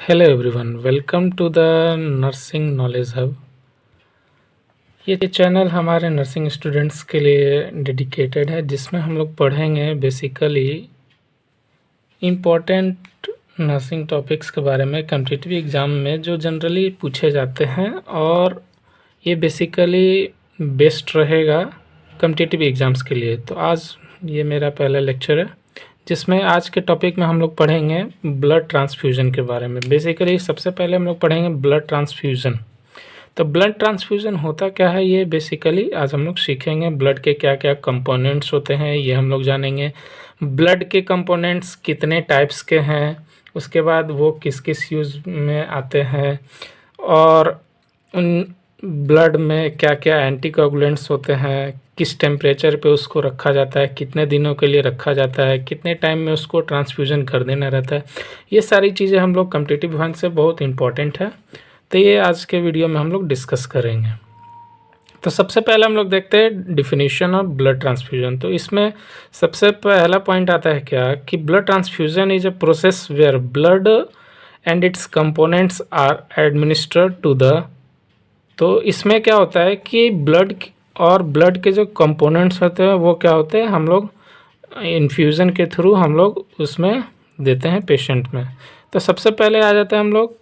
Hello everyone, welcome to the nursing knowledge hub. ये channel हमारे nursing students के लिए डेडिकेटेड है, जिसमें हम लोग पढ़ेंगे बेसिकली इम्पोर्टेंट नर्सिंग टॉपिक्स के बारे में कॉम्पिटिटिव एग्ज़ाम में जो जनरली पूछे जाते हैं, और ये बेसिकली बेस्ट रहेगा कॉम्पिटिटिव एग्ज़ाम्स के लिए। तो आज ये मेरा पहला लेक्चर है, जिसमें आज के टॉपिक में हम लोग पढ़ेंगे ब्लड ट्रांसफ्यूज़न के बारे में। बेसिकली सबसे पहले हम लोग पढ़ेंगे ब्लड ट्रांसफ्यूज़न। तो ब्लड ट्रांसफ्यूज़न होता क्या है, ये बेसिकली आज हम लोग सीखेंगे। ब्लड के क्या क्या कंपोनेंट्स होते हैं ये हम लोग जानेंगे। ब्लड के कंपोनेंट्स कितने टाइप्स के हैं, उसके बाद वो किस किस यूज़ में आते हैं, और उन ब्लड में क्या क्या एंटीकोगुलेंट्स होते हैं, किस टेम्परेचर पे उसको रखा जाता है, कितने दिनों के लिए रखा जाता है, कितने टाइम में उसको ट्रांसफ्यूज़न कर देना रहता है। ये सारी चीज़ें हम लोग कॉम्पिटिटिव वन से बहुत इंपॉर्टेंट है, तो ये आज के वीडियो में हम लोग डिस्कस करेंगे। तो सबसे पहले हम लोग देखते हैं डिफिनीशन ऑफ ब्लड ट्रांसफ्यूज़न। तो इसमें सबसे पहला पॉइंट आता है क्या कि blood transfusion is a process where blood and its components are administered to the. तो इसमें क्या होता है कि ब्लड के जो कंपोनेंट्स होते हैं वो क्या होते हैं, हम लोग इन्फ्यूज़न के थ्रू हम लोग उसमें देते हैं पेशेंट में। तो सबसे पहले आ जाता है हम लोग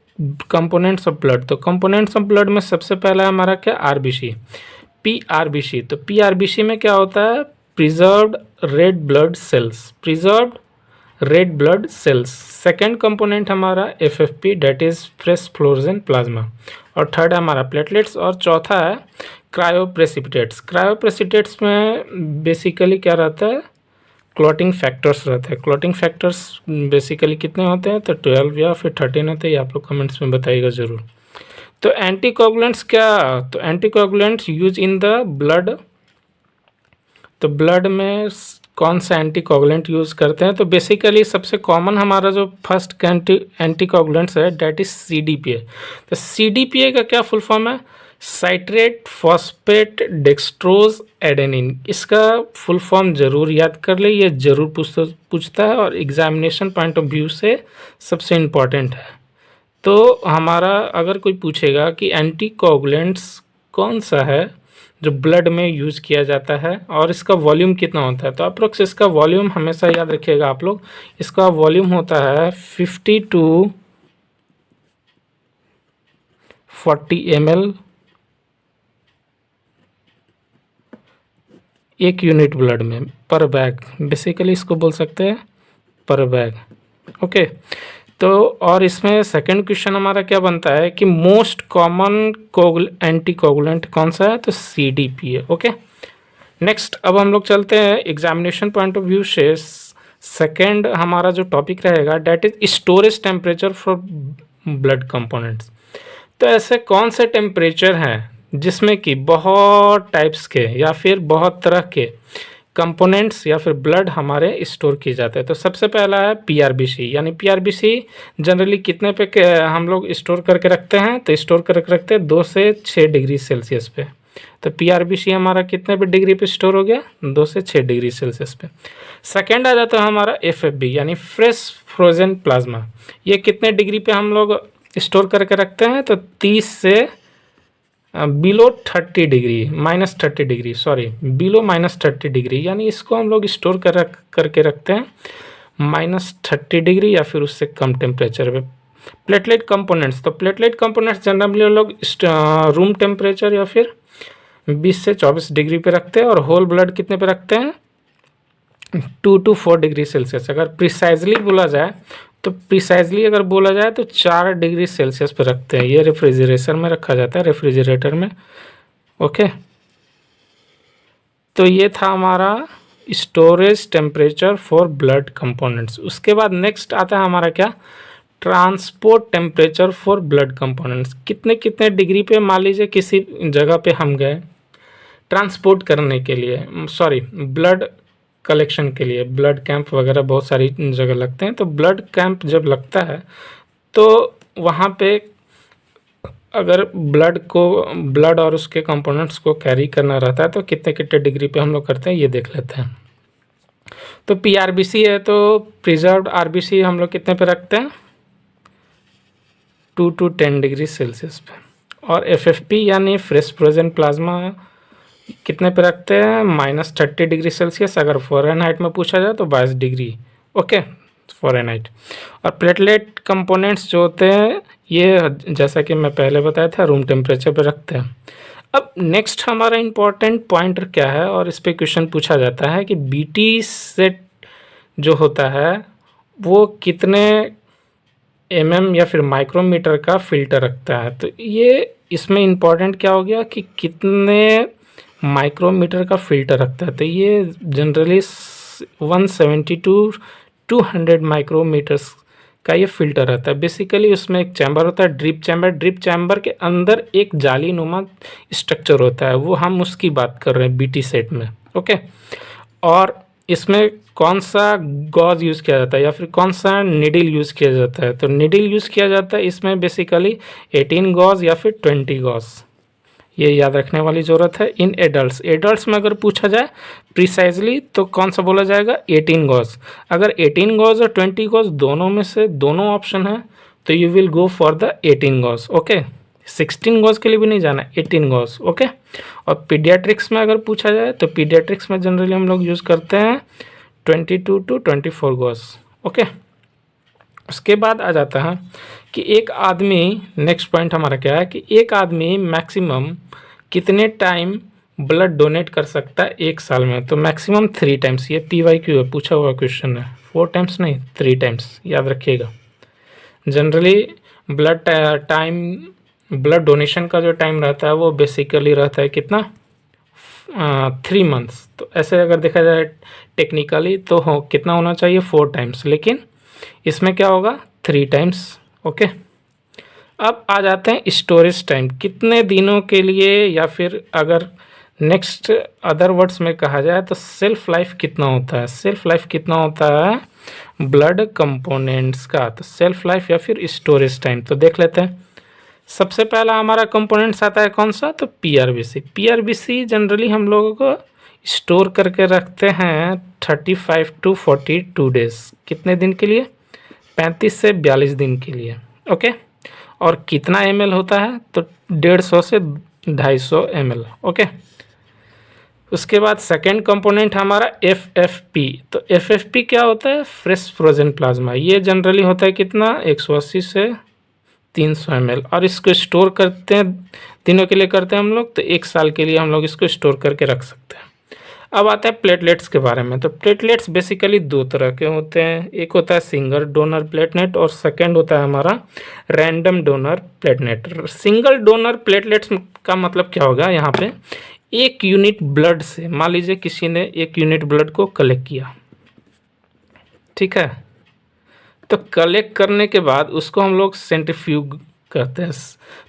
कंपोनेंट्स ऑफ ब्लड। तो कंपोनेंट्स ऑफ ब्लड में सबसे पहला हमारा क्या, आरबीसी, पीआरबीसी। तो पीआरबीसी में क्या होता है, preserved red blood cells, preserved red blood cells. Second component हमारा FFP, that is fresh fluorescent plasma, और थर्ड है हमारा प्लेटलेट्स, और चौथा है क्रायोप्रेसिपिटेट्स। क्रायोप्रेसिपिटेट्स में बेसिकली क्या रहता है, क्लॉटिंग फैक्टर्स रहते हैं। क्लॉटिंग फैक्टर्स बेसिकली कितने होते हैं, तो 12 या फिर 13 होते हैं, ये आप लोग कमेंट्स में बताइएगा ज़रूर। तो एंटीकोगुलेंट्स क्या, तो anticoagulants use in the blood. तो ब्लड में कौन सा एंटीकोगुलेंट यूज़ करते हैं, तो बेसिकली सबसे कॉमन हमारा जो फर्स्ट एंटीकोगुलेंट्स है डेट इज सीडीपीए। तो सीडीपीए का क्या फुल फॉर्म है, साइट्रेट फॉस्फेट डेक्सट्रोज एडेनिन। इसका फुल फॉर्म जरूर याद कर ले, ये जरूर पूछता है और एग्जामिनेशन पॉइंट ऑफ व्यू से सबसे इम्पॉर्टेंट है। तो हमारा अगर कोई पूछेगा कि एंटीकोगुलेंट्स कौन सा है जो ब्लड में यूज़ किया जाता है और इसका वॉल्यूम कितना होता है, तो अप्रोक्स इसका वॉल्यूम हमेशा याद रखिएगा आप लोग, इसका वॉल्यूम होता है 50 to 40 ml एक यूनिट ब्लड में पर बैग, बेसिकली इसको बोल सकते हैं पर बैग। ओके, तो और इसमें सेकंड क्वेश्चन हमारा क्या बनता है कि मोस्ट कॉमन एंटीकोगुलेंट कौन सा है, तो सीडीपीए। ओके, नेक्स्ट अब हम लोग चलते हैं एग्जामिनेशन पॉइंट ऑफ व्यू से। सेकंड हमारा जो टॉपिक रहेगा that is storage temperature for blood components. तो ऐसे कौन से टेम्परेचर हैं जिसमें कि बहुत टाइप्स के या फिर बहुत तरह के कंपोनेंट्स या फिर ब्लड हमारे स्टोर किए जाते हैं। तो सबसे पहला है पीआरबीसी, यानी पीआरबीसी जनरली कितने पे हम लोग स्टोर करके रखते हैं, तो स्टोर करके रखते हैं 2 से 6 डिग्री सेल्सियस पे। तो पीआरबीसी हमारा कितने पे डिग्री पे स्टोर हो गया, 2 से 6 डिग्री सेल्सियस पे। सेकेंड आ जाता है हमारा एफएफबी, यानी फ्रेश फ्रोजन प्लाज्मा। ये कितने डिग्री पे हम लोग स्टोर करके रखते हैं, तो 30 से below 30 degree, -30 degree, sorry below -30 degree, यानी इसको हम लोग स्टोर करके रखते हैं -30 डिग्री या फिर उससे कम टेम्परेचर पे। प्लेटलेट कंपोनेंट्स, तो प्लेटलेट कंपोनेंट्स जनरली लोग रूम टेम्परेचर या फिर 20 से 24 डिग्री पे रखते हैं, और होल ब्लड कितने पे रखते हैं, 2 to 4 डिग्री सेल्सियस। अगर प्रिसाइजली बोला जाए तो प्रिसाइजली अगर बोला जाए तो 4 डिग्री सेल्सियस पे रखते हैं, ये रेफ्रिजरेशन में रखा जाता है, रेफ्रिजरेटर में। ओके, तो ये था हमारा storage temperature for blood components. उसके बाद नेक्स्ट आता है हमारा क्या, transport temperature for blood components. कितने कितने डिग्री पे, मान लीजिए किसी जगह पे हम गए ट्रांसपोर्ट करने के लिए, सॉरी ब्लड कलेक्शन के लिए, ब्लड कैंप वगैरह बहुत सारी जगह लगते हैं। तो ब्लड कैंप जब लगता है तो वहाँ पे अगर ब्लड और उसके कंपोनेंट्स को कैरी करना रहता है तो कितने कितने डिग्री पे हम लोग करते हैं, ये देख लेते हैं। तो पीआरबीसी है, तो प्रिजर्व्ड आरबीसी हम लोग कितने पे रखते हैं, 2 to 10 डिग्री सेल्सियस पे। और FFP यानी फ्रेश फ्रोजन प्लाज्मा कितने पे रखते हैं, -30 डिग्री सेल्सियस। अगर फ़ारेनहाइट में पूछा जाए तो 22 डिग्री, ओके, फ़ारेनहाइट। और प्लेटलेट कंपोनेंट्स जो होते हैं ये जैसा कि मैं पहले बताया था रूम टेम्परेचर पे रखते हैं। अब नेक्स्ट हमारा इम्पॉर्टेंट पॉइंटर क्या है, और इस पे क्वेश्चन पूछा जाता है कि BT सेट जो होता है वो कितने या फिर माइक्रोमीटर का फिल्टर रखता है। तो ये इसमें इम्पॉर्टेंट क्या हो गया कि कितने माइक्रोमीटर का फिल्टर रखता है। तो ये जनरली 170 टू 200 माइक्रोमीटर्स का ये फिल्टर रहता है। बेसिकली उसमें एक चैम्बर होता है, ड्रिप चैम्बर के अंदर एक जालीनुमा स्ट्रक्चर होता है, वो हम उसकी बात कर रहे हैं BT सेट में, ओके। और इसमें कौन सा गॉज यूज़ किया जाता है या फिर कौन सा निडल यूज़ किया जाता है। तो निडल यूज़ किया जाता है इसमें बेसिकली 18 गॉज या फिर 20 गॉज, ये याद रखने वाली ज़रूरत है। इन एडल्ट्स में अगर पूछा जाए प्रिसाइजली तो कौन सा बोला जाएगा, 18 गॉज। अगर 18 गॉज और 20 गॉज दोनों में से दोनों ऑप्शन है तो you will go for the 18 gauge, okay. 16 gauge के लिए भी नहीं जाना, 18 गॉज, ओके। और पीडियाट्रिक्स में अगर पूछा जाए तो पीडियाट्रिक्स में जनरली हम लोग यूज़ करते हैं 22 टू 24 गॉज, ओके। उसके बाद आ जाता है कि एक आदमी, नेक्स्ट पॉइंट हमारा क्या है कि एक आदमी मैक्सिमम कितने टाइम ब्लड डोनेट कर सकता है एक साल में। तो मैक्सिमम 3 टाइम्स, ये PYQ है, पूछा हुआ क्वेश्चन है, 4 टाइम्स नहीं 3 टाइम्स, याद रखिएगा। जनरली ब्लड डोनेशन का जो टाइम रहता है वो बेसिकली रहता है कितना, 3 मंथ्स। तो ऐसे अगर देखा जाए टेक्निकली तो हो कितना होना चाहिए, 4 टाइम्स, लेकिन इसमें क्या होगा 3 टाइम्स, ओके। अब आ जाते हैं स्टोरेज टाइम, कितने दिनों के लिए, या फिर अगर नेक्स्ट अदर वर्ड्स में कहा जाए तो सेल्फ लाइफ कितना होता है। सेल्फ लाइफ कितना होता है ब्लड कंपोनेंट्स का, तो सेल्फ लाइफ या फिर स्टोरेज टाइम। तो देख लेते हैं। सबसे पहला हमारा कंपोनेंट्स आता है कौन सा, तो PRBC जनरली हम लोगों को स्टोर करके रखते हैं 35 टू 42 डेज, कितने दिन के लिए, 35 से 42 दिन के लिए, ओके। और कितना ml होता है, तो 150 से 250 ml, ओके। उसके बाद सेकेंड कंपोनेंट हमारा FFP। तो FFP क्या होता है, फ्रेश फ्रोजन प्लाज्मा। ये जनरली होता है कितना, 180 से 300 ml। और इसको स्टोर करते हैं, दिनों के लिए करते हैं हम लोग, तो 1 साल के लिए हम लोग इसको स्टोर करके रख सकते हैं। अब आता है प्लेटलेट्स के बारे में। तो प्लेटलेट्स बेसिकली 2 तरह के होते हैं, एक होता है सिंगल डोनर प्लेटलेट और सेकंड होता है हमारा random donor platelet. Single donor platelets का मतलब क्या होगा, यहाँ पे 1 यूनिट ब्लड से, मान लीजिए किसी ने 1 यूनिट ब्लड को कलेक्ट किया, ठीक है। तो कलेक्ट करने के बाद उसको हम लोग सेंट्रीफ्यूग करते हैं।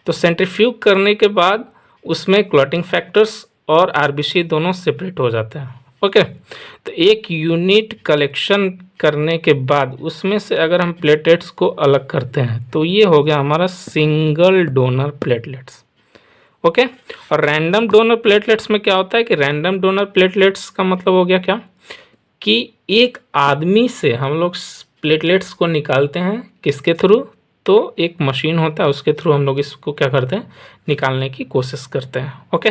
तो सेंट्रीफ्यूग करने के बाद उसमें क्लॉटिंग फैक्टर्स और RBC दोनों सेपरेट हो जाते हैं, ओके। तो 1 यूनिट कलेक्शन करने के बाद उसमें से अगर हम प्लेटलेट्स को अलग करते हैं तो ये हो गया हमारा सिंगल डोनर प्लेटलेट्स, ओके। और रैंडम डोनर प्लेटलेट्स में क्या होता है कि रैंडम डोनर प्लेटलेट्स का मतलब हो गया क्या, कि एक आदमी से हम लोग प्लेटलेट्स को निकालते हैं, किसके थ्रू, तो एक मशीन होता है उसके थ्रू हम लोग इसको क्या करते हैं, निकालने की कोशिश करते हैं, ओके।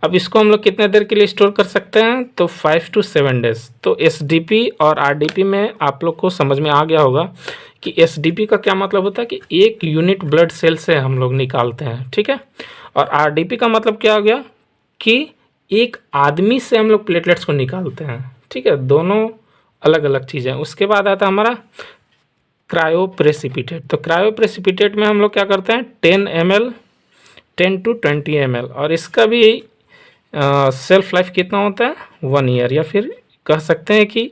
अब इसको हम लोग कितने देर के लिए स्टोर कर सकते हैं, तो 5 टू 7 डेज। तो SDP और RDP में आप लोग को समझ में आ गया होगा कि SDP का क्या मतलब होता है कि 1 यूनिट ब्लड सेल से हम लोग निकालते हैं, ठीक है। और RDP का मतलब क्या हो गया कि एक आदमी से हम लोग प्लेटलेट्स को निकालते हैं, ठीक है। दोनों अलग अलग चीज़ें। उसके बाद आता है हमारा क्रायोप्रेसिपिटेट। तो क्रायोप्रेसिपिटेट में हम लोग क्या करते हैं, 10 ml 10 टू 20 ml, और इसका भी सेल्फ लाइफ कितना होता है, 1 ईयर, या फिर कह सकते हैं कि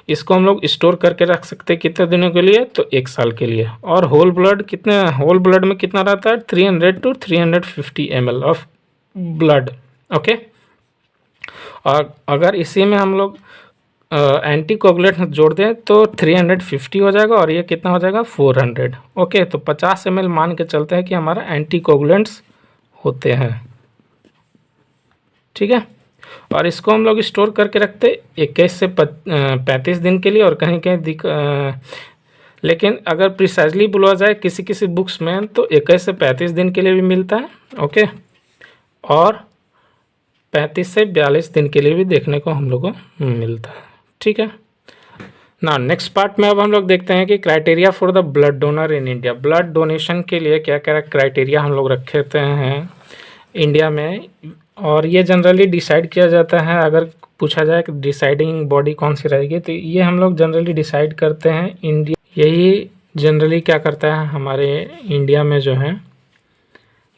इसको हम लोग स्टोर करके रख सकते हैं कितने दिनों के लिए, तो 1 साल के लिए। और होल ब्लड में कितना रहता है, 300 to 350 ml of blood, okay. और अगर इसी में हम लोग एंटीकोगुलेंट जोड़ दें तो 350 हो जाएगा, और ये कितना हो जाएगा 400, ओके। तो 50 ml मान के चलते हैं कि हमारा एंटीकोगुलेंट्स होते हैं, ठीक है। और इसको हम लोग स्टोर करके रखते 21 से 35 दिन के लिए, और कहीं कहीं लेकिन अगर प्रिसाइजली बोला जाए किसी किसी बुक्स में तो 21 से 35 दिन के लिए भी मिलता है, ओके, और 35 से 42 दिन के लिए भी देखने को हम लोग को मिलता है, ठीक है ना। नेक्स्ट पार्ट में अब हम लोग देखते हैं कि criteria for the blood donor in India. Blood donation के लिए क्या क्या क्राइटेरिया हम लोग रखे हैं इंडिया में, और ये जनरली डिसाइड किया जाता है। अगर पूछा जाए कि डिसाइडिंग बॉडी कौन सी रहेगी, तो ये हम लोग जनरली डिसाइड करते हैं इंडिया। यही जनरली क्या करता है हमारे इंडिया में जो है,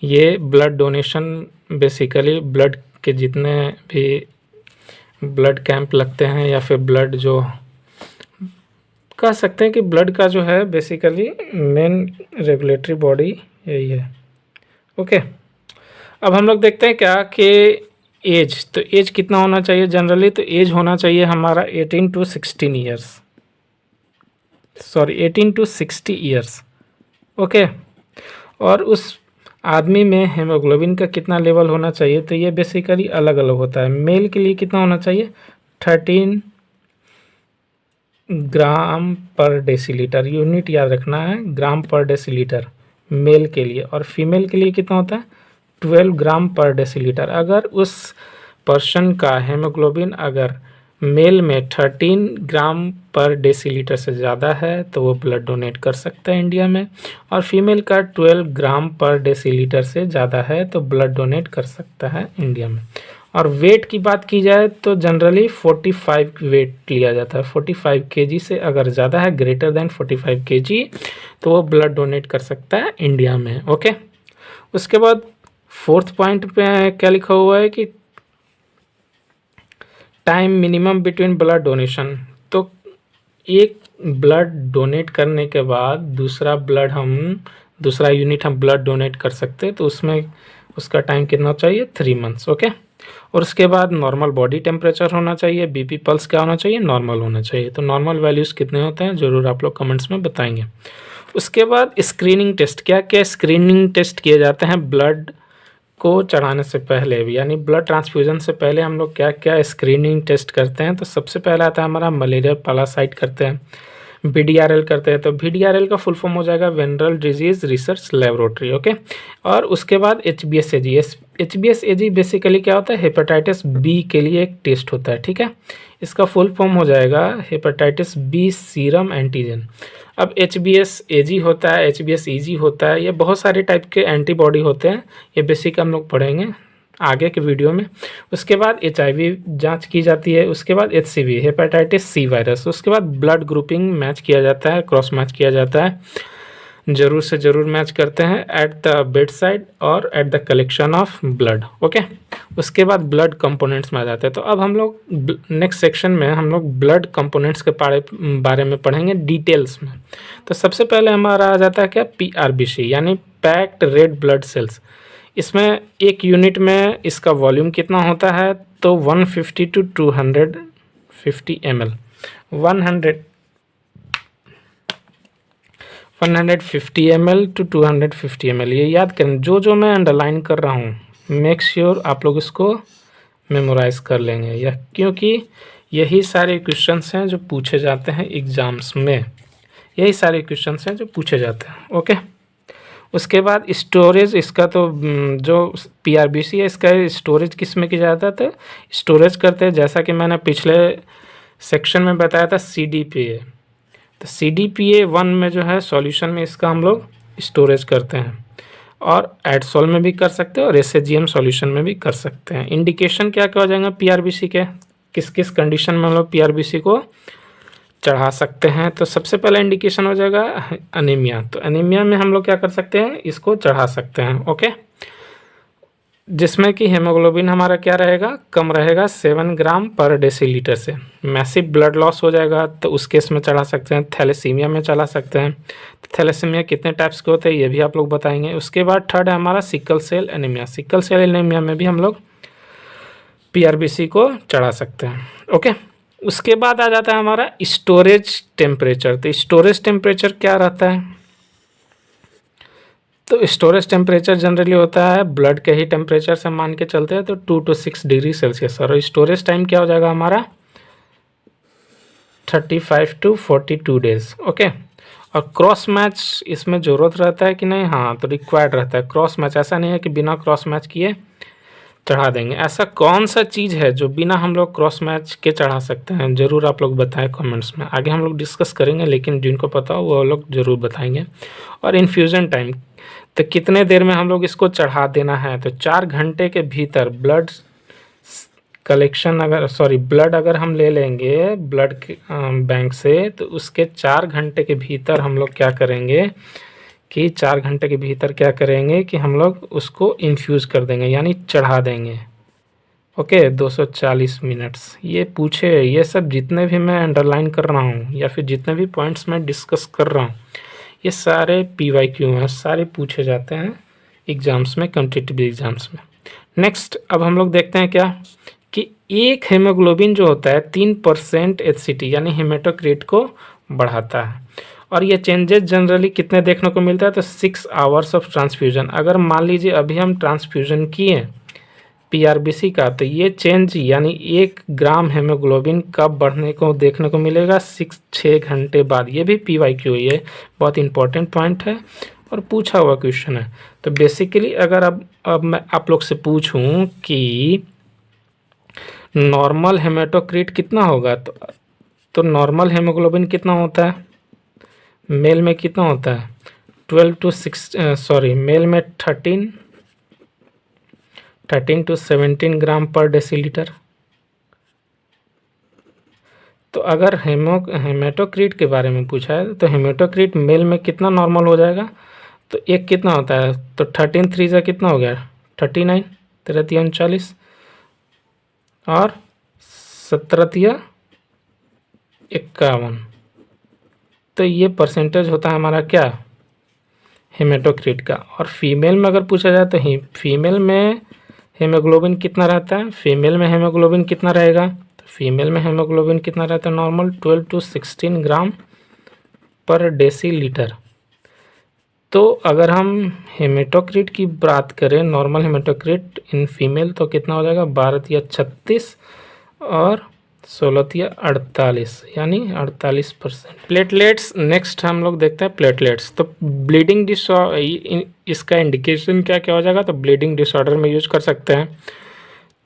ये ब्लड डोनेशन बेसिकली ब्लड के जितने भी ब्लड कैंप लगते हैं या फिर ब्लड जो कह सकते हैं कि ब्लड का जो है बेसिकली मेन रेगुलेटरी बॉडी यही है, ओके। अब हम लोग देखते हैं क्या कि एज, तो एज कितना होना चाहिए जनरली, तो एज होना चाहिए हमारा 18 to 16 years, sorry 18 to 60 years, okay. और उस आदमी में हेमोग्लोबिन का कितना लेवल होना चाहिए, तो ये बेसिकली अलग अलग होता है। मेल के लिए कितना होना चाहिए, 13 ग्राम पर डेसीलीटर, यूनिट याद रखना है, ग्राम पर डेसीलीटर मेल के लिए। और फीमेल के लिए कितना होता है, 12 ग्राम पर डेसीलीटर। अगर उस पर्सन का हेमोग्लोबिन अगर मेल में 13 ग्राम पर डेसीलीटर से ज़्यादा है तो वो ब्लड डोनेट कर सकता है इंडिया में, और फीमेल का 12 ग्राम पर डेसीलीटर से ज़्यादा है तो ब्लड डोनेट कर सकता है इंडिया में। और वेट की बात की जाए तो जनरली 45 वेट लिया जाता है, 45 केजी से अगर ज़्यादा है, ग्रेटर देन 45 केजी, तो वो ब्लड डोनेट कर सकता है इंडिया में, ओके। उसके बाद 4th पॉइंट पे क्या लिखा हुआ है कि time minimum between blood donation. तो एक ब्लड डोनेट करने के बाद दूसरा यूनिट हम ब्लड डोनेट कर सकते हैं, तो उसमें उसका टाइम कितना चाहिए, 3 मंथ्स, ओके। और उसके बाद नॉर्मल बॉडी टेम्परेचर होना चाहिए, बीपी पल्स क्या होना चाहिए, नॉर्मल होना चाहिए। तो नॉर्मल वैल्यूज़ कितने होते हैं ज़रूर आप लोग कमेंट्स में बताएंगे। उसके बाद स्क्रीनिंग टेस्ट, क्या क्या स्क्रीनिंग टेस्ट किए जाते हैं ब्लड को चढ़ाने से पहले, यानी ब्लड ट्रांसफ्यूजन से पहले हम लोग क्या क्या स्क्रीनिंग टेस्ट करते हैं। तो सबसे पहला आता है हमारा मलेरिया पैरासाइट करते हैं, VDRL करते हैं। तो VDRL का फुल फॉर्म हो जाएगा venereal disease research laboratory, okay. और उसके बाद HBsAg, HBsAg बेसिकली क्या होता है, हेपेटाइटिस बी के लिए एक टेस्ट होता है, ठीक है। इसका फुल फॉर्म हो जाएगा हेपेटाइटिस बी सीरम एंटीजन। अब HBsAg होता है, HBsEg होता है, ये बहुत सारे टाइप के एंटीबॉडी होते हैं, ये बेसिक हम लोग पढ़ेंगे आगे के वीडियो में। उसके बाद HIV जांच की जाती है, उसके बाद HCV हेपेटाइटिस सी वायरस, उसके बाद ब्लड ग्रुपिंग मैच किया जाता है, क्रॉस मैच किया जाता है, ज़रूर से ज़रूर मैच करते हैं एट द बेड साइड और at the collection of blood, okay. उसके बाद ब्लड कंपोनेंट्स में आ जाते हैं। तो अब हम लोग नेक्स्ट सेक्शन में हम लोग ब्लड कंपोनेंट्स के बारे में पढ़ेंगे डिटेल्स में। तो सबसे पहले हमारा आ जाता है क्या, PRBC यानी पैक्ड रेड ब्लड सेल्स। इसमें एक यूनिट में इसका वॉल्यूम कितना होता है, तो 150 to 250 ml, 150 ml to 250 ml, ये याद करें। जो मैं अंडरलाइन कर रहा हूँ मेक श्योर आप लोग इसको मेमोराइज कर लेंगे, यह क्योंकि यही सारे क्वेश्चंस हैं जो पूछे जाते हैं एग्ज़ाम्स में, यही सारे क्वेश्चंस हैं जो पूछे जाते हैं, ओके। उसके बाद स्टोरेज, इसका तो जो PRBC है इसका स्टोरेज किस में किया जाता है, तो स्टोरेज करते हैं जैसा कि मैंने पिछले सेक्शन में बताया था CDPA। तो CDPA1 में जो है सॉल्यूशन में इसका हम लोग स्टोरेज करते हैं, और एडसोल में भी कर सकते हैं और SAGM सॉल्यूशन में भी कर सकते हैं। इंडिकेशन क्या क्या हो जाएंगे PRBC के, किस किस कंडीशन में हम लोग PRBC को चढ़ा सकते हैं। तो सबसे पहला इंडिकेशन हो जाएगा अनीमिया। तो अनीमिया में हम लोग क्या कर सकते हैं, इसको चढ़ा सकते हैं, ओके। जिसमें कि हेमोग्लोबिन हमारा क्या रहेगा, कम रहेगा 7 ग्राम पर डेसीलीटर से। मैसिव ब्लड लॉस हो जाएगा तो उस केस में चढ़ा सकते हैं। थैलेसीमिया में चला सकते हैं। तो थैलेसीमिया कितने टाइप्स के होते हैं ये भी आप लोग बताएंगे। उसके बाद थर्ड है हमारा sickle cell anaemia. Sickle cell anaemia में भी हम लोग PRBC को चढ़ा सकते हैं, ओके। उसके बाद आ जाता है हमारा स्टोरेज टेम्परेचर। तो स्टोरेज टेम्परेचर क्या रहता है, तो स्टोरेज टेम्परेचर जनरली होता है ब्लड के ही टेम्परेचर से मान के चलते हैं, तो 2 to 6 डिग्री सेल्सियस। और स्टोरेज टाइम क्या हो जाएगा हमारा 35 to 42 डेज, ओके। और क्रॉस मैच इसमें ज़रूरत रहता है कि नहीं? हाँ, तो रिक्वायर्ड रहता है क्रॉस मैच। ऐसा नहीं है कि बिना क्रॉस मैच किए चढ़ा देंगे। ऐसा कौन सा चीज़ है जो बिना हम लोग क्रॉस मैच के चढ़ा सकते हैं? ज़रूर आप लोग बताएं कमेंट्स में, आगे हम लोग डिस्कस करेंगे, लेकिन जिनको पता हो वो लोग ज़रूर बताएंगे। और इन्फ्यूज़न टाइम, तो कितने देर में हम लोग इसको चढ़ा देना है? तो 4 घंटे के भीतर ब्लड कलेक्शन ब्लड अगर हम ले लेंगे ब्लड के बैंक से, तो उसके 4 घंटे के भीतर हम लोग क्या करेंगे कि 4 घंटे के भीतर क्या करेंगे कि हम लोग उसको इन्फ्यूज़ कर देंगे, यानी चढ़ा देंगे। Okay, 240 minutes. ये पूछे, ये सब जितने भी मैं अंडरलाइन कर रहा हूँ या फिर जितने भी पॉइंट्स मैं डिस्कस कर रहा हूँ, ये सारे PYQ हैं, सारे पूछे जाते हैं एग्ज़ाम्स में, कॉम्पिटिटिव एग्ज़ाम्स में। नेक्स्ट, अब हम लोग देखते हैं क्या कि एक हेमोग्लोबिन जो होता है 3% HCT यानी हेमेटोक्रिट को बढ़ाता है। और ये चेंजेस जनरली कितने देखने को मिलता है? तो 6 आवर्स ऑफ ट्रांसफ्यूजन। अगर मान लीजिए अभी हम ट्रांसफ्यूजन किए PRBC का, तो ये चेंज यानी 1 ग्राम हेमोग्लोबिन कब बढ़ने को देखने को मिलेगा? 6 घंटे बाद। ये भी PYQ है, ये बहुत इंपॉर्टेंट पॉइंट है और पूछा हुआ क्वेश्चन है। तो बेसिकली अगर अब मैं आप लोग से पूछूं कि नॉर्मल हेमेटोक्रिट कितना होगा, तो नॉर्मल हेमोग्लोबिन कितना होता है? मेल में कितना होता है? 12 to 6 मेल में 13 to 17 ग्राम पर डेसीलीटर। तो अगर हेमेटोक्रिट के बारे में पूछा है, तो हेमेटोक्रिट मेल में कितना नॉर्मल हो जाएगा? तो एक कितना होता है? तो 13 3 जा कितना हो गया? 39, 13 39 और 17 51। तो ये परसेंटेज होता है हमारा क्या? हेमेटोक्रिट का। और फीमेल में अगर पूछा जाए तो फीमेल में हेमोग्लोबिन कितना रहता है? फीमेल में हेमोग्लोबिन कितना रहेगा? तो फीमेल में हेमोग्लोबिन कितना रहता है नॉर्मल? 12 to 16 ग्राम पर डेसीलीटर। तो अगर हम हेमेटोक्रिट की बात करें, नॉर्मल हेमेटोक्रिट इन फीमेल, तो कितना हो जाएगा? 12 या 36 और 16 या 48, यानी 48%। प्लेटलेट्स, नेक्स्ट हम लोग देखते हैं प्लेटलेट्स। तो ब्लीडिंग डिसऑर्डर, इसका इंडिकेशन क्या क्या हो जाएगा? तो ब्लीडिंग डिसऑर्डर में यूज कर सकते हैं,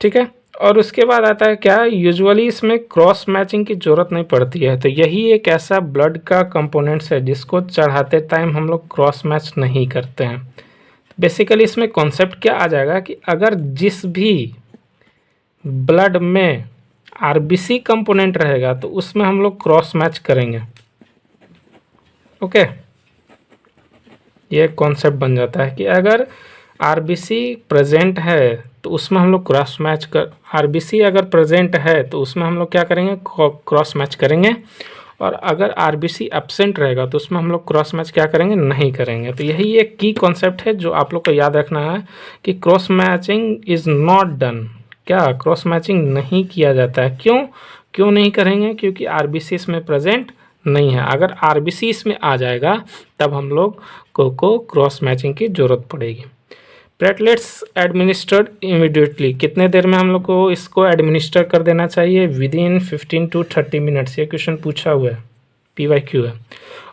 ठीक है। और उसके बाद आता है क्या? यूजुअली इसमें क्रॉस मैचिंग की ज़रूरत नहीं पड़ती है। तो यही एक ऐसा ब्लड का कंपोनेंट्स है जिसको चढ़ाते टाइम हम लोग क्रॉस मैच नहीं करते हैं। बेसिकली इसमें कॉन्सेप्ट क्या आ जाएगा कि अगर जिस भी ब्लड में RBC कंपोनेंट रहेगा तो उसमें हम लोग क्रॉस मैच करेंगे। ओके, ये कॉन्सेप्ट बन जाता है कि अगर RBC प्रेजेंट है तो उसमें हम लोग क्रॉस मैच कर, RBC अगर प्रेजेंट है तो उसमें हम लोग क्या करेंगे? क्रॉस मैच करेंगे। और अगर RBC एब्सेंट रहेगा तो उसमें हम लोग क्रॉस मैच क्या करेंगे? नहीं करेंगे। तो यही एक की कॉन्सेप्ट है जो आप लोग को याद रखना है कि cross matching is not done. क्या क्रॉस मैचिंग नहीं किया जाता है? क्यों नहीं करेंगे? क्योंकि RBC इसमें प्रेजेंट नहीं है। अगर RBC इसमें आ जाएगा तब हम लोग को क्रॉस मैचिंग की ज़रूरत पड़ेगी। प्लेटलेट्स एडमिनिस्टर्ड इमीडिएटली, कितने देर में हम लोग को इसको एडमिनिस्टर कर देना चाहिए? Within 15 to 30 minutes. ये क्वेश्चन पूछा हुआ है, PYQ है।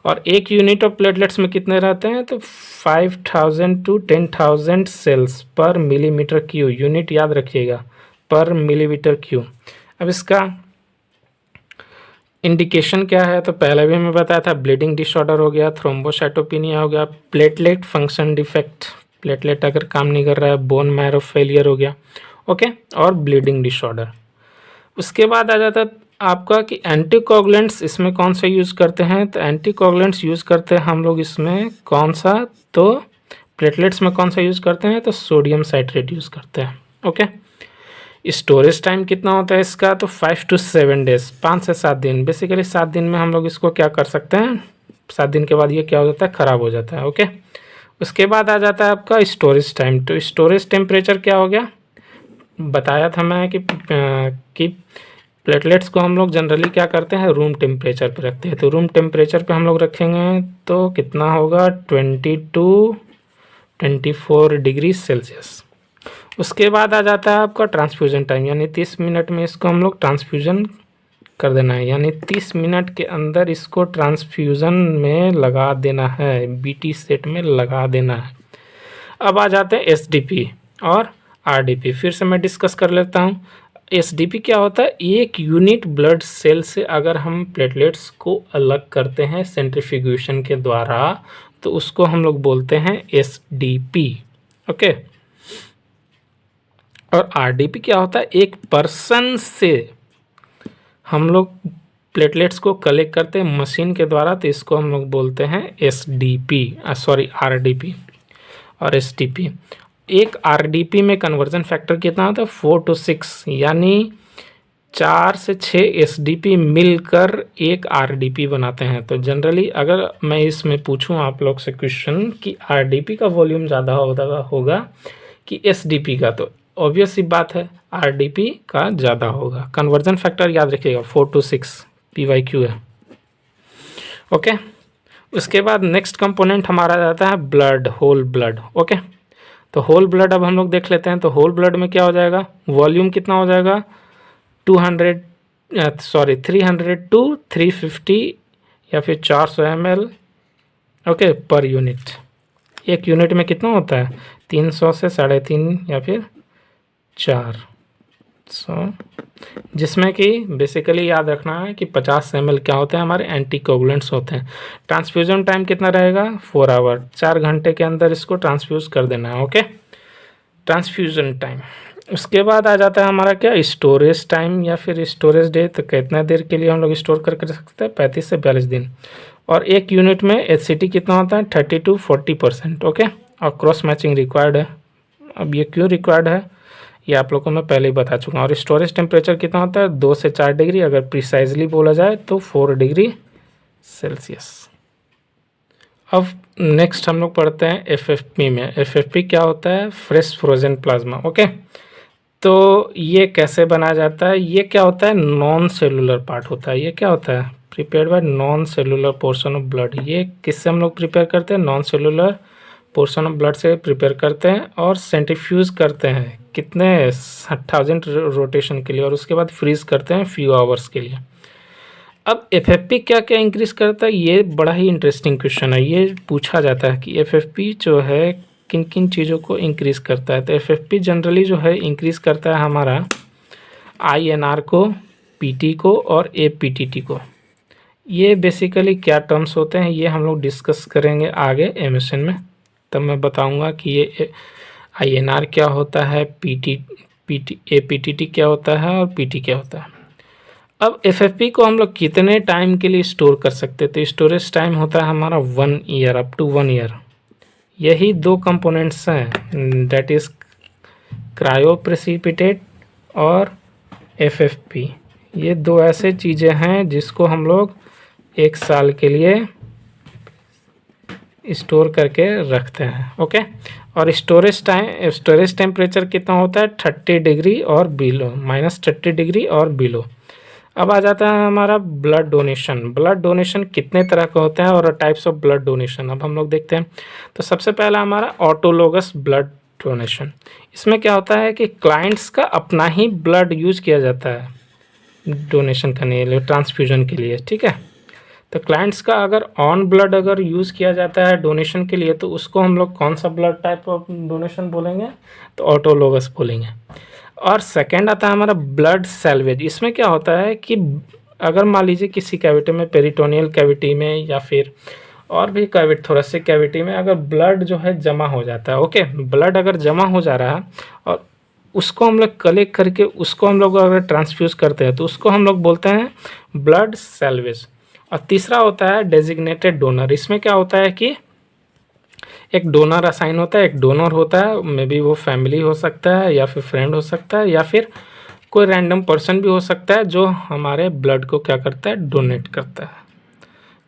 और एक यूनिट ऑफ प्लेटलेट्स में कितने रहते हैं? तो 5000 to 10,000 सेल्स पर मिलीमीटर क्यू। यूनिट याद रखिएगा, पर मिलीमीटर क्यू। अब इसका इंडिकेशन क्या है? तो पहले भी मैं बताया था, ब्लीडिंग डिसऑर्डर हो गया, थ्रोम्बोसाइटोपिनिया हो गया, प्लेटलेट फंक्शन डिफेक्ट, प्लेटलेट अगर काम नहीं कर रहा है, बोन मैरो फेलियर हो गया, ओके, और ब्लीडिंग डिसऑर्डर। उसके बाद आ जाता है आपका कि एंटीकोगुलेंट्स इसमें कौन सा यूज़ करते हैं? तो एंटीकोगुलेंट्स यूज़ करते हैं हम लोग इसमें कौन सा? तो प्लेटलेट्स में कौन सा यूज़ करते हैं? तो सोडियम साइट्रेट यूज़ करते हैं, ओके। स्टोरेज टाइम कितना होता है इसका? तो 5 to 7 डेज, 5 से 7 दिन। बेसिकली 7 दिन में हम लोग इसको क्या कर सकते हैं? 7 दिन के बाद ये क्या हो जाता है? ख़राब हो जाता है, ओके। उसके बाद आ जाता है आपका स्टोरेज टाइम। तो स्टोरेज टेम्परेचर क्या हो गया? बताया था मैं कि प्लेटलेट्स को हम लोग जनरली क्या करते हैं? रूम टेम्परेचर पे रखते हैं। तो रूम टेम्परेचर पे हम लोग रखेंगे तो कितना होगा? 20 to 24 डिग्री सेल्सियस। उसके बाद आ जाता है आपका ट्रांसफ्यूज़न टाइम, यानी 30 मिनट में इसको हम लोग ट्रांसफ्यूज़न कर देना है, यानी 30 मिनट के अंदर इसको ट्रांसफ्यूज़न में लगा देना है, बीटी सेट में लगा देना है। अब आ जाते हैं एसडीपी और आरडीपी। फिर से मैं डिस्कस कर लेता हूँ। एसडीपी क्या होता है? एक यूनिट ब्लड सेल से अगर हम प्लेटलेट्स को अलग करते हैं सेंट्रीफ्यूगेशन के द्वारा तो उसको हम लोग बोलते हैं एसडीपी। ओके। और आरडीपी क्या होता है? एक पर्सन से हम लोग प्लेटलेट्स को कलेक्ट करते हैं मशीन के द्वारा, तो इसको हम लोग बोलते हैं आरडीपी और एसडीपी। एक आरडीपी में कन्वर्जन फैक्टर कितना होता है? 4 to 6, यानी 4 से 6 एसडीपी मिलकर एक आरडीपी बनाते हैं। तो जनरली अगर मैं इसमें पूछूं आप लोग से क्वेश्चन कि आरडीपी का वॉल्यूम ज़्यादा होगा कि एसडीपी का, तो ऑब्वियस सी बात है आरडीपी का ज़्यादा होगा। कन्वर्जन फैक्टर याद रखिएगा 4 to 6 PYQ है। ओके। उसके बाद नेक्स्ट कंपोनेंट हमारा जाता है ब्लड, होल ब्लड। ओके। तो होल ब्लड अब हम लोग देख लेते हैं। तो होल ब्लड में क्या हो जाएगा? वॉल्यूम कितना हो जाएगा? 300 to 350 या फिर 400 ml ओके पर यूनिट। एक यूनिट में कितना होता है? 300 से 350 या फिर 400, जिसमें कि बेसिकली याद रखना है कि 50 ml क्या होते हैं? हमारे एंटीकोगुलेंट्स होते हैं। ट्रांसफ्यूजन टाइम कितना रहेगा? 4 आवर, 4 घंटे के अंदर इसको ट्रांसफ्यूज कर देना है। Okay, transfusion time. उसके बाद आ जाता है हमारा क्या? स्टोरेज टाइम या फिर स्टोरेज डे। तो कितना देर के लिए हम लोग स्टोर कर सकते हैं? 35 से 42 दिन। और एक यूनिट में एचसीटी कितना होता है? 30 to 40%। ओके। और क्रॉस मैचिंग रिक्वायर्ड है। अब ये क्यों रिक्वायर्ड है ये आप लोगों को मैं पहले ही बता चुका हूँ। और स्टोरेज टेम्परेचर कितना होता है? 2 से 4 डिग्री, अगर प्रिसाइजली बोला जाए तो 4 डिग्री सेल्सियस। अब नेक्स्ट हम लोग पढ़ते हैं एफएफपी में। एफएफपी क्या होता है? Fresh frozen plasma. ओके। तो ये कैसे बनाया जाता है? ये क्या होता है? नॉन सेलुलर पार्ट होता है। ये क्या होता है? Prepared by non cellular portion of blood. ये किससे हम लोग प्रिपेयर करते हैं? Non cellular portion of blood से प्रिपेयर करते हैं और सेंट्रीफ्यूज करते हैं कितने? 1000 रोटेशन के लिए, और उसके बाद फ्रीज करते हैं फ्यू आवर्स के लिए। अब एफएफपी क्या क्या इंक्रीज करता है? ये बड़ा ही इंटरेस्टिंग क्वेश्चन है। ये पूछा जाता है कि एफएफपी जो है किन किन चीज़ों को इंक्रीज करता है। तो एफएफपी जनरली जो है इंक्रीज करता है हमारा आईएनआर को, पीटी को और एपीटीटी को। ये बेसिकली क्या टर्म्स होते हैं ये हम लोग डिस्कस करेंगे आगे एमएसएन में, तब मैं बताऊंगा कि ये आईएनआर क्या होता है, एपीटीटी क्या होता है और पीटी क्या होता है। अब एफएफपी को हम लोग कितने टाइम के लिए स्टोर कर सकते हैं? तो स्टोरेज टाइम होता है हमारा 1 ईयर, अप टू 1 ईयर। यही 2 कंपोनेंट्स हैं, दैट इज क्रायोप्रेसिपिटेट और एफएफपी। ये 2 ऐसे चीज़ें हैं जिसको हम लोग 1 साल के लिए स्टोर करके रखते हैं। ओके। और स्टोरेज टेम्परेचर कितना होता है? 30 डिग्री और बिलो, -30 डिग्री और बिलो। अब आ जाता है हमारा ब्लड डोनेशन। ब्लड डोनेशन कितने तरह का होता है और टाइप्स ऑफ ब्लड डोनेशन अब हम लोग देखते हैं। तो सबसे पहला हमारा ऑटोलोगस ब्लड डोनेशन। इसमें क्या होता है कि क्लाइंट्स का अपना ही ब्लड यूज किया जाता है डोनेशन करने के लिए, ट्रांसफ्यूजन के लिए। ठीक है। तो क्लाइंट्स का अगर ऑन ब्लड अगर यूज़ किया जाता है डोनेशन के लिए तो उसको हम लोग कौन सा ब्लड टाइप ऑफ डोनेशन बोलेंगे? तो ऑटोलोगस बोलेंगे। और सेकंड आता है हमारा ब्लड सैल्वेज। इसमें क्या होता है कि अगर मान लीजिए किसी कैविटी में, पेरिटोनियल कैविटी में या फिर और भी कैविटी, थोरेसिक कैविटी में अगर ब्लड जो है जमा हो जाता है। ओके, ब्लड अगर जमा हो जा रहा है और उसको हम लोग कलेक्ट करके उसको हम लोग अगर ट्रांसफ्यूज करते हैं तो उसको हम लोग बोलते हैं ब्लड सैल्वेज। और तीसरा होता है डेजिग्नेटेड डोनर। इसमें क्या होता है कि एक डोनर असाइन होता है, एक डोनर होता है, मे बी वो फैमिली हो सकता है या फिर फ्रेंड हो सकता है या फिर कोई रैंडम पर्सन भी हो सकता है जो हमारे ब्लड को क्या करता है? डोनेट करता है।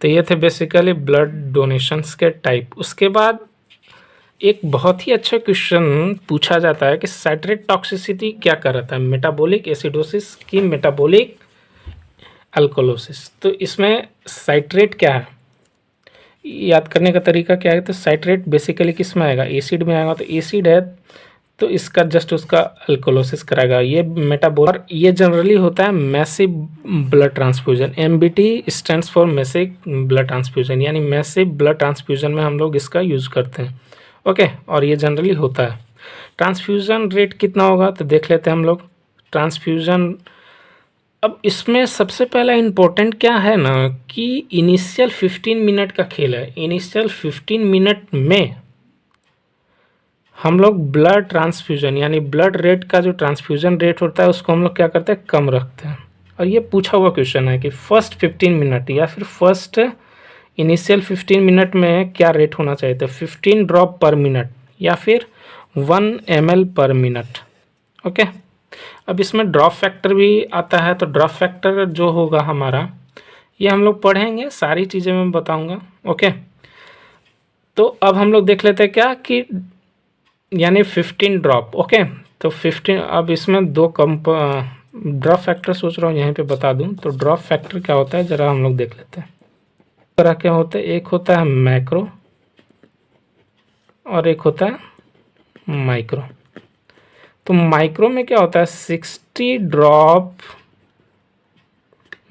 तो ये थे बेसिकली ब्लड डोनेशंस के टाइप। उसके बाद एक बहुत ही अच्छा क्वेश्चन पूछा जाता है कि साइट्रेट टॉक्सिसिटी क्या करता है? मेटाबॉलिक एसिडोसिस की मेटाबॉलिक अल्कोलोसिस। तो इसमें साइट्रेट क्या है याद करने का तरीका क्या है? तो साइट्रेट बेसिकली किस में आएगा? एसिड में आएगा। तो एसिड है तो इसका जस्ट उसका अल्कोलोसिस कराएगा। ये मेटाबोलर, ये जनरली होता है massive blood transfusion. MBT stands for massive blood transfusion, यानी मैसिव ब्लड ट्रांसफ्यूजन में हम लोग इसका यूज़ करते हैं। ओके, और ये जनरली होता है। ट्रांसफ्यूजन रेट कितना होगा तो देख लेते हैं हम लोग। ट्रांसफ्यूजन, अब इसमें सबसे पहला इम्पोर्टेंट क्या है ना कि इनिशियल 15 मिनट का खेल है। इनिशियल 15 मिनट में हम लोग ब्लड ट्रांसफ्यूजन यानी ब्लड रेट का जो ट्रांसफ्यूजन रेट होता है उसको हम लोग क्या करते हैं, कम रखते हैं। और ये पूछा हुआ क्वेश्चन है कि फर्स्ट 15 मिनट या फिर फर्स्ट इनिशियल 15 मिनट में क्या रेट होना चाहिए था, 15 ड्रॉप पर मिनट या फिर 1 ml पर मिनट। ओके, अब इसमें ड्रॉप फैक्टर भी आता है। तो ड्रॉप फैक्टर जो होगा हमारा, ये हम लोग पढ़ेंगे, सारी चीज़ें मैं बताऊंगा। ओके, तो अब हम लोग देख लेते हैं क्या कि यानी 15 ड्रॉप। ओके, तो 15, अब इसमें दो ड्रॉप फैक्टर सोच रहा हूँ यहीं पे बता दूं। तो ड्रॉप फैक्टर क्या होता है ज़रा हम लोग देख लेते हैं। तरह के होते हैं, एक होता है मैक्रो और एक होता है माइक्रो। तो माइक्रो में क्या होता है, 60 ड्रॉप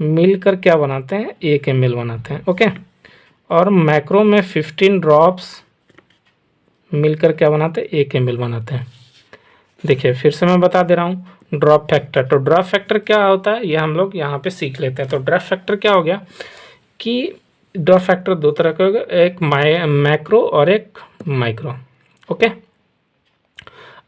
मिलकर क्या बनाते हैं, 1 ml बनाते हैं। ओके, और मैक्रो में 15 ड्रॉप्स मिलकर क्या बनाते हैं, 1 ml बनाते हैं। देखिए फिर से मैं बता दे रहा हूँ ड्रॉप फैक्टर। तो ड्रॉप फैक्टर क्या होता है ये हम लोग यहाँ पे सीख लेते हैं। तो ड्रॉप फैक्टर क्या हो गया कि ड्रॉप फैक्टर दो तरह का होगा, एक मैक्रो और एक माइक्रो। ओके,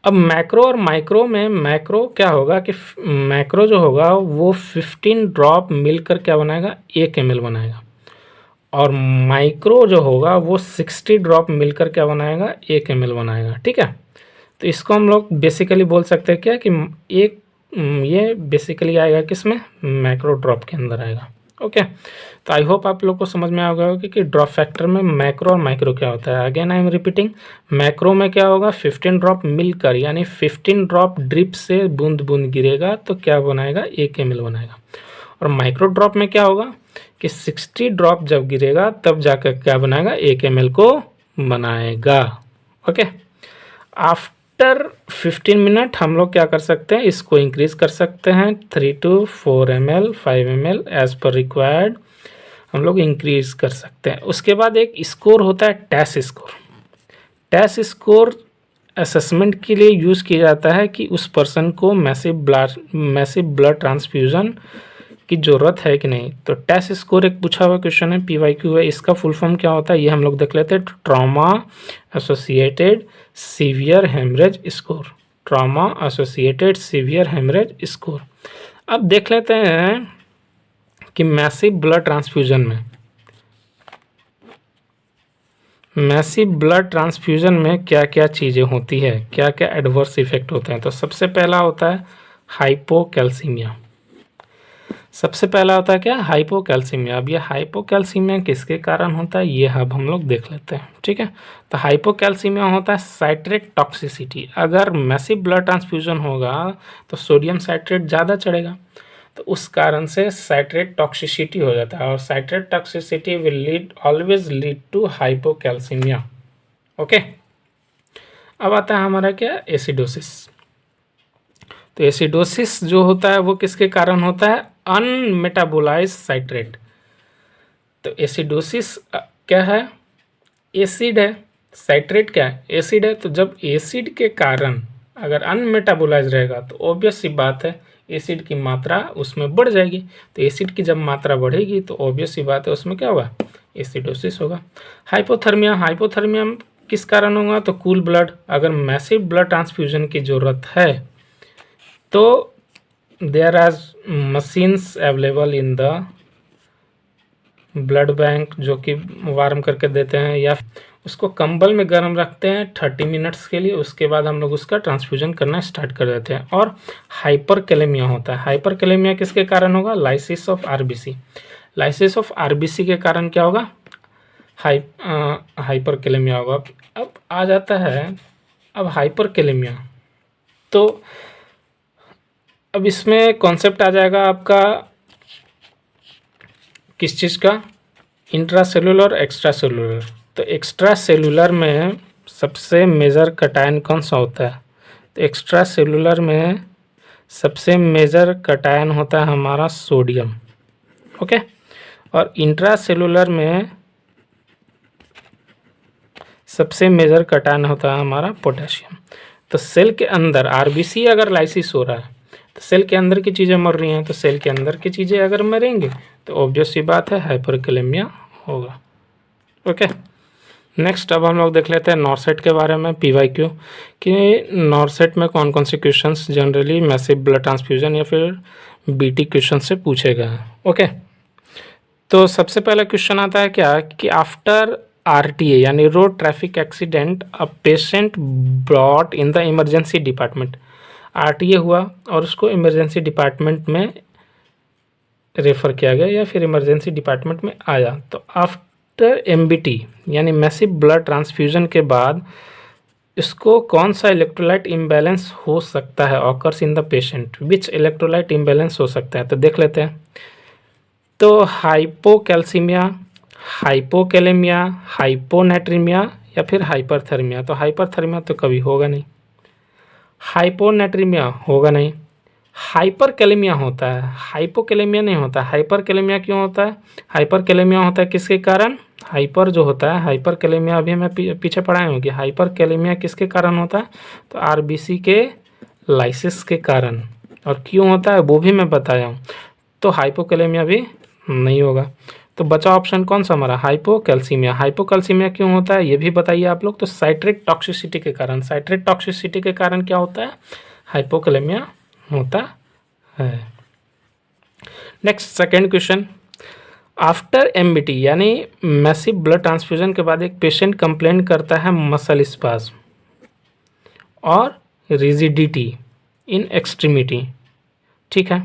अब मैक्रो और माइक्रो में मैक्रो क्या होगा कि मैक्रो जो होगा वो 15 ड्रॉप मिलकर क्या बनाएगा, 1 ml बनाएगा। और माइक्रो जो होगा वो 60 ड्रॉप मिलकर क्या बनाएगा, 1 ml बनाएगा। ठीक है, तो इसको हम लोग बेसिकली बोल सकते हैं क्या कि एक ये बेसिकली आएगा किसमें, मैक्रो ड्रॉप के अंदर आएगा। ओके, तो आई होप आप लोग को समझ में आ गया होगा कि ड्रॉप फैक्टर में मैक्रो और माइक्रो क्या होता है। Again I am repeating, macro में क्या होगा, 15 ड्रॉप मिलकर यानी 15 ड्रॉप ड्रिप से बूंद बूंद गिरेगा तो क्या बनाएगा, 1 ml बनाएगा। और माइक्रो ड्रॉप में क्या होगा कि 60 ड्रॉप जब गिरेगा तब जाकर क्या बनाएगा, 1 ml को बनाएगा। ओके, आफ्टर 15 मिनट हम लोग क्या कर सकते हैं, इसको इंक्रीज कर सकते हैं 3 to 4 ml 5 ml as per required हम लोग इंक्रीज कर सकते हैं। उसके बाद एक स्कोर होता है टेस स्कोर। टेस स्कोर असेसमेंट के लिए यूज़ किया जाता है कि उस पर्सन को मैसिव ब्लड ट्रांसफ्यूज़न की ज़रूरत है कि नहीं। तो टेस स्कोर एक पूछा हुआ क्वेश्चन है, PYQ है। इसका फुल फॉर्म क्या होता है ये हम लोग देख लेते हैं। Trauma associated severe haemorrhage score, trauma associated severe haemorrhage score. अब देख लेते हैं कि मैसिव ब्लड ट्रांसफ्यूजन में क्या क्या चीज़ें होती है, क्या क्या एडवर्स इफेक्ट होते हैं। तो सबसे पहला होता है हाइपोकैल्सीमिया। सबसे पहला होता है क्या, हाइपोकैल्सीमिया। अब ये हाइपोकैल्सीमिया किसके कारण होता है ये अब हम लोग देख लेते हैं। ठीक है, तो हाइपोकैल्सीमिया होता है साइट्रेट टॉक्सिसिटी। अगर मैसिव ब्लड ट्रांसफ्यूजन होगा तो सोडियम साइट्रेट ज़्यादा चढ़ेगा, तो उस कारण से साइट्रेट टॉक्सिसिटी हो जाता है। और citrate toxicity will always lead to hypocalcaemia. Okay, अब आता है हमारा क्या, एसिडोसिस। तो एसिडोसिस जो होता है वो किसके कारण होता है, अनमेटाबोलाइज्ड साइट्रेट। तो एसिडोसिस क्या है, एसिड है, साइट्रेट क्या है, एसिड है। तो जब एसिड के कारण अगर अनमेटाबोलाइज रहेगा तो ऑब्वियस सी बात है एसिड की मात्रा उसमें बढ़ जाएगी। तो एसिड की जब मात्रा बढ़ेगी तो ऑब्वियस सी बात है उसमें क्या होगा, एसिडोसिस होगा। हाइपोथर्मिया, हाइपोथर्मिया किस कारण होगा, तो कूल ब्लड। अगर मैसिव ब्लड ट्रांसफ्यूजन की ज़रूरत है तो there are machines available in the blood bank जो कि वार्म करके देते हैं, या उसको कंबल में गर्म रखते हैं 30 मिनट्स के लिए। उसके बाद हम लोग उसका ट्रांसफ्यूजन करना स्टार्ट कर देते हैं। और हाइपरकैलेमिया होता है। हाइपरकैलेमिया किसके कारण होगा, lysis of RBC. Lysis of RBC के कारण क्या होगा, हाइपरकैलेमिया होगा। अब आ जाता है अब हाइपरकैलेमिया, तो अब इसमें कॉन्सेप्ट आ जाएगा आपका किस चीज़ का, इंट्रासेलुलर एक्स्ट्रा सेलुलर। तो एक्स्ट्रा सेलुलर में सबसे मेजर कटायन कौन सा होता है, तो तो एक्स्ट्रा सेलुलर में सबसे मेजर कटायन होता है हमारा सोडियम, ओके। और इंट्रा सेलुलर में सबसे मेजर कटायन होता है हमारा पोटेशियम। तो सेल के अंदर आरबीसी अगर लाइसिस हो रहा है तो सेल के अंदर की चीज़ें मर रही हैं, तो सेल के अंदर की चीज़ें अगर मरेंगे तो ऑब्वियस सी बात है हाइपरकैलेमिया होगा, ओके। नेक्स्ट अब हम लोग देख लेते हैं नॉरसेट के बारे में, पीवाईक्यू, कि नॉरसेट में कौन कौन से questions generally massive blood transfusion या फिर बीटी क्वेश्चन से पूछे गए हैं, ओके। तो सबसे पहला क्वेश्चन आता है क्या कि आफ्टर आरटीए यानी road traffic accident a patient brought in the emergency department, RTA हुआ और उसको इमरजेंसी डिपार्टमेंट में रेफ़र किया गया या फिर इमरजेंसी डिपार्टमेंट में आया, तो आफ्टर एमबीटी यानी मैसिव ब्लड ट्रांसफ्यूजन के बाद इसको कौन सा इलेक्ट्रोलाइट इम्बैलेंस हो सकता है, occurs in the patient, which electrolyte imbalance हो सकता है। तो देख लेते हैं। तो हाइपोकैल्सीमिया, हाइपोकैलेमिया, हाइपोनेट्रीमिया या फिर हाइपरथर्मिया। तो हाइपरथर्मिया तो कभी होगा नहीं, हाइपोनेट्रीमिया होगा नहीं, हाइपरकैलेमिया होता है, हाइपोकैलेमिया नहीं होता। हाइपरकैलेमिया क्यों होता है? हाइपरकैलेमिया होता है किसके कारण? हाइपर जो होता है हाइपरकैलेमिया, अभी मैं पीछे पढ़ाए होंगे, हाइपरकैलेमिया किसके कारण होता है? तो आरबीसी के लाइसिस के कारण। और क्यों होता है वो भी मैं बताया हूँ। तो हाइपोकैलेमिया भी नहीं होगा। तो बचा ऑप्शन कौन सा हमारा? हाइपोकैल्सीमिया। हाइपोकैल्सीमिया क्यों होता है ये भी बताइए आप लोग। तो साइट्रेट टॉक्सिसिटी के कारण, साइट्रेट टॉक्सिसिटी के कारण क्या होता है? हाइपोकैलेमिया होता है। Next second question, after MBT यानी मैसिव ब्लड ट्रांसफ्यूजन के बाद एक पेशेंट कंप्लेन करता है मसल स्पाज्म और रिजिडिटी इन एक्सट्रीमिटी, ठीक है।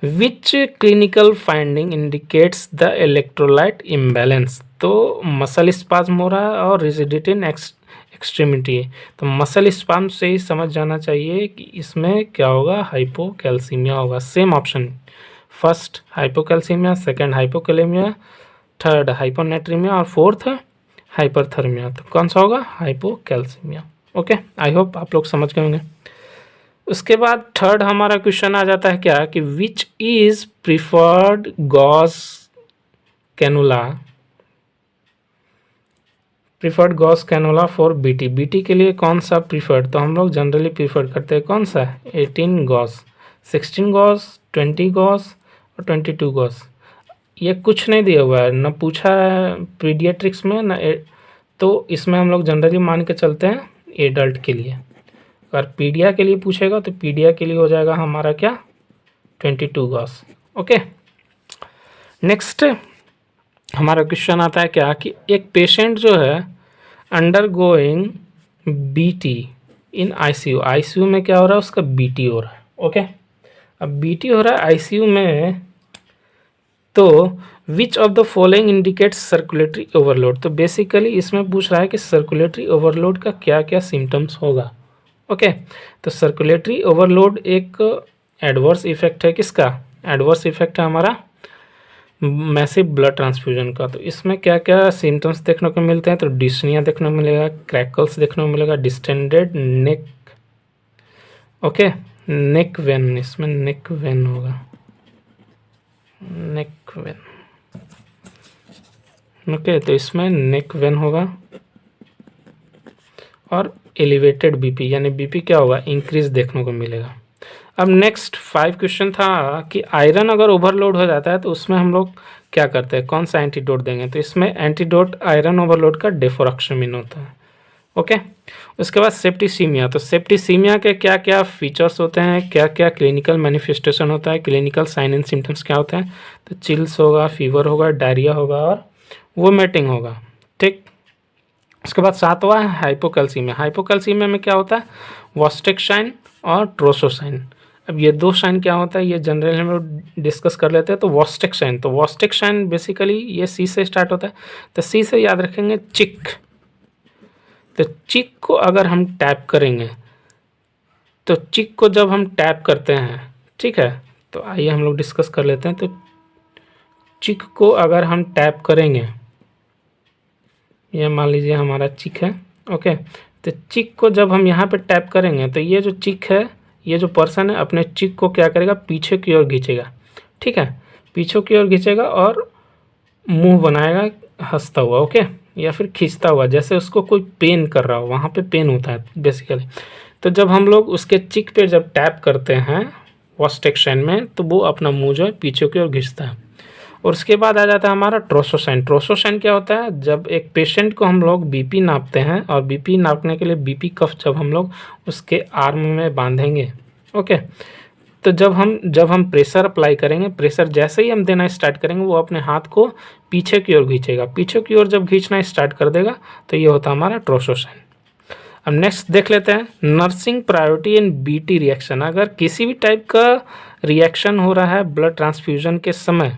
Which clinical finding indicates the electrolyte imbalance? तो मसल स्पाज्म हो रहा है और रिजिडिटी इन एक्सट्रीमिटी है, तो मसल स्पाज्म से ही समझ जाना चाहिए कि इसमें क्या होगा, हाइपोकैल्सीमिया होगा। Same option, first hypocalcaemia, second hypokalemia, third hyponatraemia और फोर्थ हाइपरथर्मिया। तो कौन सा होगा? Hypocalcaemia, okay. आई होप आप लोग समझ गए होंगे। उसके बाद थर्ड हमारा क्वेश्चन आ जाता है क्या कि which is preferred Gauss cannula, preferred Gauss cannula for BT, BT के लिए कौन सा प्रिफर्ड? तो हम लोग जनरली प्रिफर्ड करते हैं कौन सा? 18 गॉस, 16 गॉस, 20 गॉस और 22 गॉस। ये कुछ नहीं दिया हुआ है, न पूछा है पीडियाट्रिक्स में न तो इसमें हम लोग जनरली मान के चलते हैं एडल्ट के लिए। अगर पीडिया के लिए पूछेगा तो पीडिया के लिए हो जाएगा हमारा क्या? 22 गॉस, ओके। नेक्स्ट हमारा क्वेश्चन आता है क्या कि एक पेशेंट जो है under going BT in ICU, ICU में क्या हो रहा है? उसका बीटी हो रहा है, ओके। अब बीटी हो रहा है आईसीयू में, तो which of the following indicates circulatory overload? तो बेसिकली इसमें पूछ रहा है कि सर्कुलेटरी ओवरलोड का क्या क्या सिम्टम्स होगा, ओके। तो सर्कुलेटरी ओवरलोड एक एडवर्स इफेक्ट है, किसका? एडवर्स इफेक्ट है हमारा मैसिव ब्लड ट्रांसफ्यूजन का। तो इसमें क्या क्या सिम्टम्स देखने को मिलते हैं? तो डिस्निया देखने को मिलेगा, क्रैकल्स देखने को मिलेगा, distended neck, okay, neck when, इसमें नेक वेन होगा, नेक वेन, ओके। तो इसमें नेक वेन होगा और एलिवेटेड बीपी यानी बीपी क्या होगा? इंक्रीज देखने को मिलेगा। अब नेक्स्ट 5 क्वेश्चन था कि आयरन अगर ओवरलोड हो जाता है तो उसमें हम लोग क्या करते हैं, कौन सा एंटीडोट देंगे? तो इसमें एंटीडोट आयरन ओवरलोड का डेफोरक्सामिन होता है, ओके। उसके बाद सेप्टिसीमिया, तो सेप्टिसीमिया के क्या क्या फीचर्स होते हैं, क्या क्या क्लिनिकल मैनिफेस्टेशन होता है, क्लिनिकल साइन एंड सिम्टम्स क्या होते हैं? तो चिल्स होगा, फीवर होगा, डायरिया होगा और वोमिटिंग होगा, ठीक। उसके बाद 7वां है हाइपोकैल्सीमिया। हाइपोकैल्सीमिया में क्या होता है? वॉस्टेक्साइन और ट्रोसोसाइन। अब ये दो साइन क्या होता है ये जनरली हम लोग डिस्कस कर लेते हैं। तो वॉस्टेक्साइन, तो वॉस्टेक्साइन बेसिकली ये सी से स्टार्ट होता है, तो सी से याद रखेंगे चिक। तो चिक को अगर हम टैप करेंगे, तो चिक को जब हम टैप करते हैं, ठीक है, तो आइए हम लोग डिस्कस कर लेते हैं। तो चिक को अगर हम टैप करेंगे, ये मान लीजिए हमारा चिक है, ओके। तो चिक को जब हम यहाँ पे टैप करेंगे तो ये जो चिक है, ये जो पर्सन है अपने चिक को क्या करेगा, पीछे की ओर खींचेगा। ठीक है, पीछे की ओर खींचेगा और मुंह बनाएगा हंसता हुआ, ओके, या फिर खींचता हुआ, जैसे उसको कोई पेन कर रहा हो, वहाँ पे पेन होता है बेसिकली। तो जब हम लोग उसके चिक पे जब टैप करते हैं फर्स्ट एक्शन में, तो वो अपना मुंह जो है पीछे की ओर घिसता है। और उसके बाद आ जाता है हमारा ट्रोसोसाइन। ट्रोसोसाइन क्या होता है, जब एक पेशेंट को हम लोग बीपी नापते हैं, और बीपी नापने के लिए बीपी कफ जब हम लोग उसके आर्म में बांधेंगे, ओके, तो जब हम प्रेशर अप्लाई करेंगे, प्रेशर जैसे ही हम देना स्टार्ट करेंगे, वो अपने हाथ को पीछे की ओर खींचेगा। पीछे की ओर जब खींचना स्टार्ट कर देगा तो ये होता है हमारा ट्रोसोसाइन। अब नेक्स्ट देख लेते हैं nursing priority in BT reaction. अगर किसी भी टाइप का रिएक्शन हो रहा है ब्लड ट्रांसफ्यूजन के समय,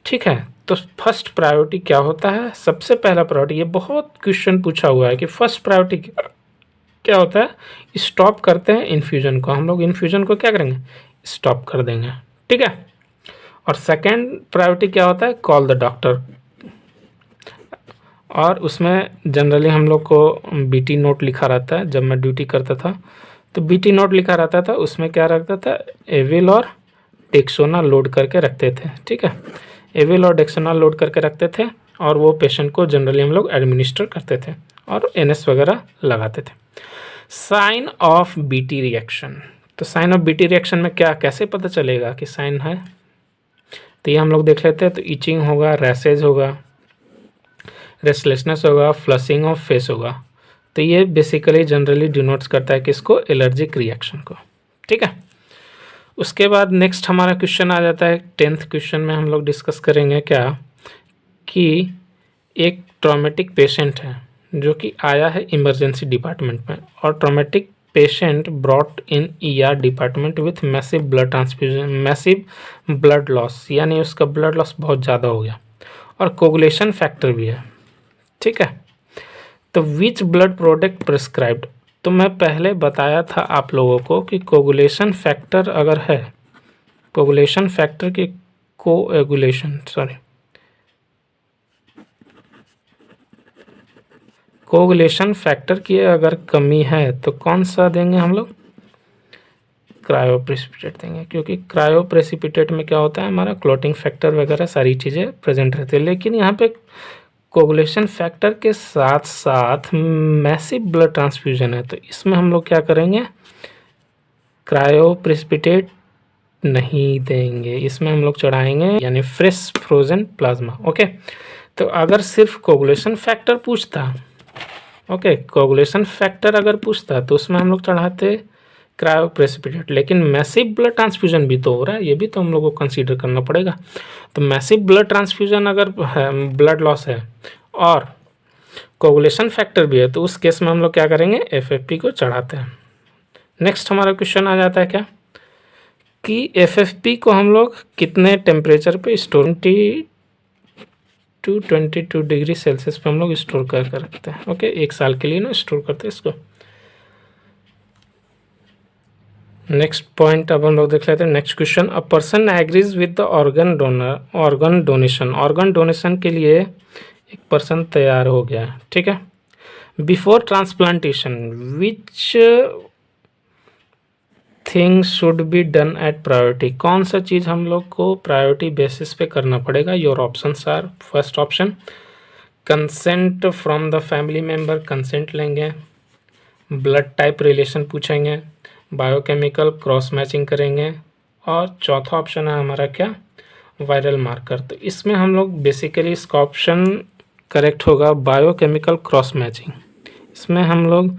ठीक है, तो फर्स्ट प्रायोरिटी क्या होता है, सबसे पहला प्रायोरिटी, ये बहुत क्वेश्चन पूछा हुआ है कि फर्स्ट प्रायोरिटी क्या होता है, स्टॉप करते हैं इन्फ्यूजन को। हम लोग इन्फ्यूजन को क्या करेंगे, स्टॉप कर देंगे। ठीक है, और सेकेंड प्रायोरिटी क्या होता है, कॉल द डॉक्टर। और उसमें जनरली हम लोग को बीटी नोट लिखा रहता है। जब मैं ड्यूटी करता था तो बीटी नोट लिखा रहता था, उसमें क्या रखता था, एविल और डेक्सोना लोड करके रखते थे। ठीक है, एविल और डेक्सोना लोड करके रखते थे, और वो पेशेंट को जनरली हम लोग एडमिनिस्टर करते थे और एनएस वगैरह लगाते थे। साइन ऑफ बीटी रिएक्शन, तो साइन ऑफ बीटी रिएक्शन में क्या कैसे पता चलेगा कि साइन है, तो ये हम लोग देख लेते हैं। तो इचिंग होगा, रैसेज होगा, रेस्टलेसनेस होगा, फ्लशिंग ऑफ फेस होगा। तो ये बेसिकली जनरली डिनोट्स करता है किसको, एलर्जिक रिएक्शन को। ठीक है, उसके बाद नेक्स्ट हमारा क्वेश्चन आ जाता है 10th क्वेश्चन में हम लोग डिस्कस करेंगे क्या, कि एक ट्रॉमेटिक पेशेंट है जो कि आया है इमरजेंसी डिपार्टमेंट में, और traumatic patient brought in ER department with massive blood transfusion, massive blood loss, यानी उसका ब्लड लॉस बहुत ज़्यादा हो गया, और कोगुलेशन फैक्टर भी है। ठीक है, तो विच ब्लड प्रोडक्ट प्रिस्क्राइब्ड, तो मैं पहले बताया था आप लोगों को कि कोगुलेशन फैक्टर अगर है, कोगुलेशन फैक्टर की कोगुलेशन फैक्टर की अगर कमी है तो कौन सा देंगे हम लोग, क्रायोप्रेसिपिटेट देंगे, क्योंकि क्रायोप्रेसिपिटेट में क्या होता है, हमारा क्लोटिंग फैक्टर वगैरह सारी चीज़ें प्रेजेंट रहती है। लेकिन यहाँ पे कोगुलेशन फैक्टर के साथ साथ मैसिव ब्लड ट्रांसफ्यूजन है, तो इसमें हम लोग क्या करेंगे, क्रायोप्रेसिपिटेट नहीं देंगे, इसमें हम लोग चढ़ाएंगे यानी फ्रेश फ्रोजन प्लाज्मा। ओके, तो अगर सिर्फ कोगुलेशन फैक्टर पूछता, ओके, कोगुलेशन फैक्टर अगर पूछता तो उसमें हम लोग चढ़ाते क्रायोप्रेसिपिटेट, लेकिन मैसिव ब्लड ट्रांसफ्यूजन भी तो हो रहा है, ये भी तो हम लोग को कंसीडर करना पड़ेगा। तो मैसिव ब्लड ट्रांसफ्यूजन अगर है, ब्लड लॉस है और कोगुलेशन फैक्टर भी है, तो उस केस में हम लोग क्या करेंगे, एफएफपी को चढ़ाते हैं। नेक्स्ट हमारा क्वेश्चन आ जाता है क्या, कि एफएफपी को हम लोग कितने टेम्परेचर पे स्टोर, 22 डिग्री सेल्सियस पे हम लोग स्टोर कर रखते हैं। ओके, 1 साल के लिए ना स्टोर करते हैं इसको। नेक्स्ट पॉइंट अब हम लोग देख लेते हैं। Next question, a person agrees with the organ donation. Organ donation के लिए एक पर्सन तैयार हो गया है। ठीक है, before transplantation which thing should be done at priority, कौन सा चीज़ हम लोग को प्रायोरिटी बेसिस पे करना पड़ेगा। Your options are, first option consent from the family member, consent लेंगे, ब्लड टाइप रिलेशन पूछेंगे, बायोकेमिकल क्रॉस मैचिंग करेंगे, और चौथा ऑप्शन है हमारा क्या, वायरल मार्कर। तो इसमें हम लोग बेसिकली इसका ऑप्शन करेक्ट होगा बायोकेमिकल क्रॉस मैचिंग। इसमें हम लोग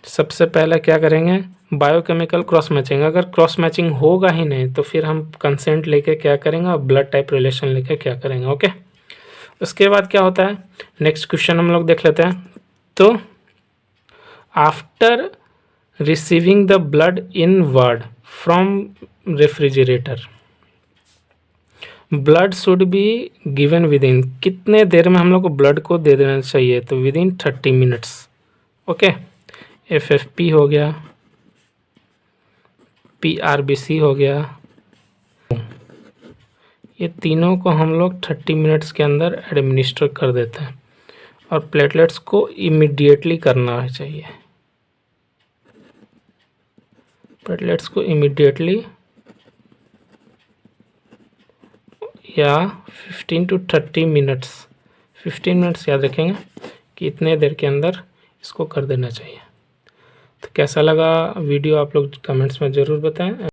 सबसे पहले क्या करेंगे, बायोकेमिकल क्रॉस मैचिंग। अगर क्रॉस मैचिंग होगा ही नहीं तो फिर हम कंसेंट लेके क्या करेंगे और ब्लड टाइप रिलेशन लेके क्या करेंगे। ओके, उसके बाद क्या होता है, नेक्स्ट क्वेश्चन हम लोग देख लेते हैं। तो after receiving the blood in word from refrigerator, blood should be given with in, कितने देर में हम लोग को ब्लड को दे देना चाहिए, तो with in 30 minutes. Okay, FFP हो गया, पीआरबीसी हो गया, ये तीनों को हम लोग 30 मिनट्स के अंदर एडमिनिस्टर कर देते हैं। और प्लेटलेट्स को इमीडिएटली करना चाहिए। प्लेटलेट्स को इमीडिएटली या 15 to 30 मिनट्स, 15 मिनट्स याद रखेंगे कि इतने देर के अंदर इसको कर देना चाहिए। तो कैसा लगा वीडियो आप लोग कमेंट्स में ज़रूर बताएं।